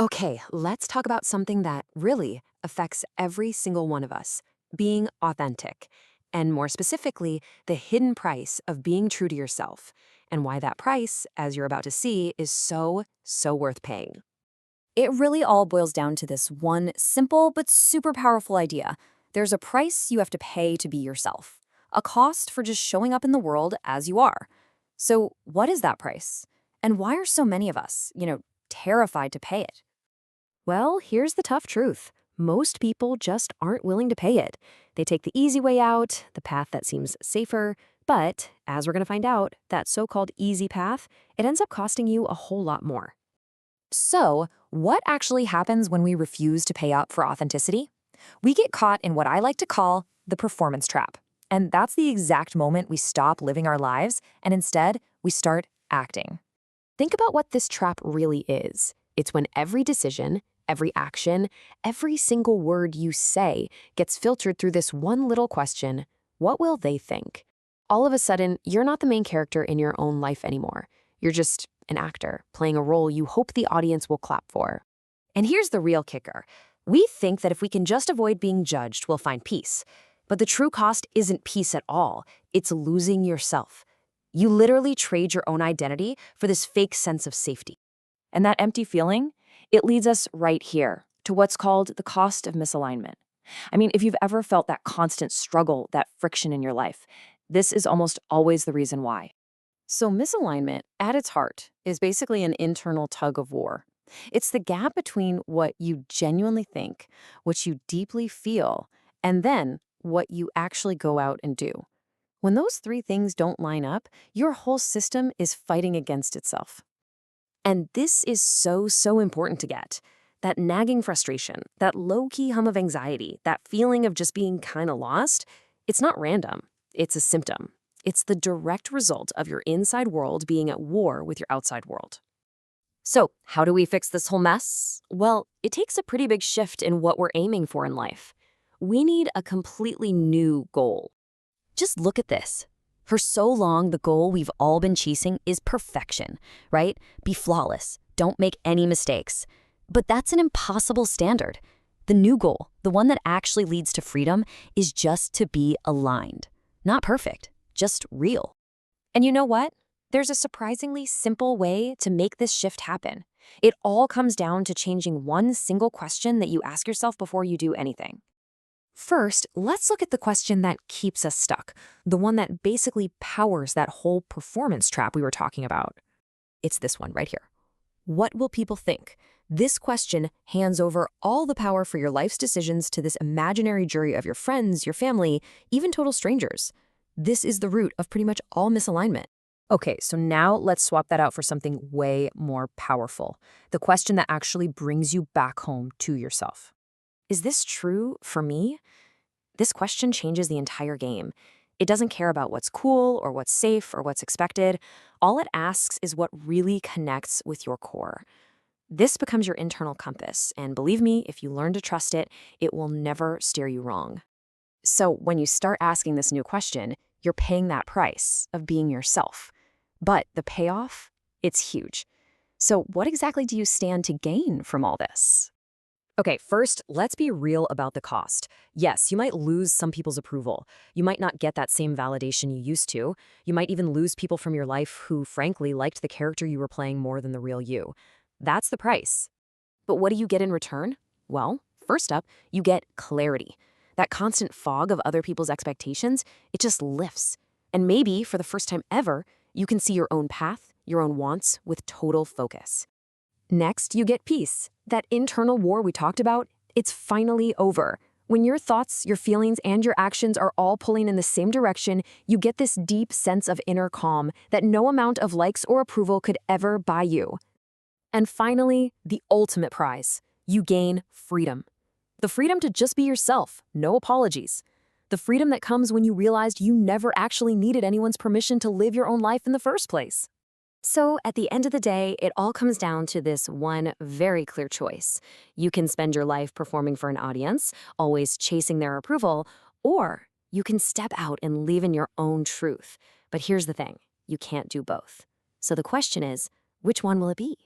Okay, let's talk about something that really affects every single one of us, being authentic. And more specifically, the hidden price of being true to yourself, and why that price, as you're about to see, is so worth paying. It really all boils down to this one simple but super powerful idea. There's a price you have to pay to be yourself, a cost for just showing up in the world as you are. So, what is that price? And why are so many of us, terrified to pay it? Well, here's the tough truth. Most people just aren't willing to pay it. They take the easy way out, the path that seems safer, but as we're going to find out, that so-called easy path, it ends up costing you a whole lot more. So, what actually happens when we refuse to pay up for authenticity? We get caught in what I like to call the performance trap. And that's the exact moment we stop living our lives and instead we start acting. Think about what this trap really is. It's when every decision, every action, every single word you say gets filtered through this one little question: what will they think? All of a sudden, you're not the main character in your own life anymore. You're just an actor playing a role you hope the audience will clap for. And here's the real kicker. We think that if we can just avoid being judged, we'll find peace. But the true cost isn't peace at all. It's losing yourself. You literally trade your own identity for this fake sense of safety. And that empty feeling, it leads us right here to what's called the cost of misalignment. I mean, if you've ever felt that constant struggle, that friction in your life, this is almost always the reason why. So, misalignment, at its heart, is basically an internal tug of war. It's the gap between what you genuinely think, what you deeply feel, and then what you actually go out and do. When those three things don't line up, your whole system is fighting against itself. And this is so important to get. That nagging frustration, that low-key hum of anxiety, that feeling of just being kind of lost, it's not random. It's a symptom. It's the direct result of your inside world being at war with your outside world. So, how do we fix this whole mess? Well, it takes a pretty big shift in what we're aiming for in life. We need a completely new goal. Just look at this. For so long, the goal we've all been chasing is perfection, right? Be flawless. Don't make any mistakes. But that's an impossible standard. The new goal, the one that actually leads to freedom, is just to be aligned. Not perfect, just real. And you know what? There's a surprisingly simple way to make this shift happen. It all comes down to changing one single question that you ask yourself before you do anything. First, let's look at the question that keeps us stuck, the one that basically powers that whole performance trap we were talking about. It's this one right here. What will people think? This question hands over all the power for your life's decisions to this imaginary jury of your friends, your family, even total strangers. This is the root of pretty much all misalignment. Okay, so now let's swap that out for something way more powerful. The question that actually brings you back home to yourself. Is this true for me? This question changes the entire game. It doesn't care about what's cool or what's safe or what's expected. All it asks is what really connects with your core. This becomes your internal compass, and believe me, if you learn to trust it, it will never steer you wrong. So when you start asking this new question, you're paying that price of being yourself. But the payoff, it's huge. So what exactly do you stand to gain from all this? Okay, first, let's be real about the cost. Yes, you might lose some people's approval. You might not get that same validation you used to. You might even lose people from your life who, frankly, liked the character you were playing more than the real you. That's the price. But what do you get in return? Well, first up, you get clarity. That constant fog of other people's expectations, it just lifts. And maybe, for the first time ever, you can see your own path, your own wants, with total focus. Next, you get peace. That internal war we talked about, it's finally over. When your thoughts, your feelings, and your actions are all pulling in the same direction, you get this deep sense of inner calm that no amount of likes or approval could ever buy you. And finally, the ultimate prize. You gain freedom. The freedom to just be yourself, no apologies. The freedom that comes when you realized you never actually needed anyone's permission to live your own life in the first place. So at the end of the day, it all comes down to this one very clear choice. You can spend your life performing for an audience, always chasing their approval, or you can step out and live in your own truth. But here's the thing, you can't do both. So the question is, which one will it be?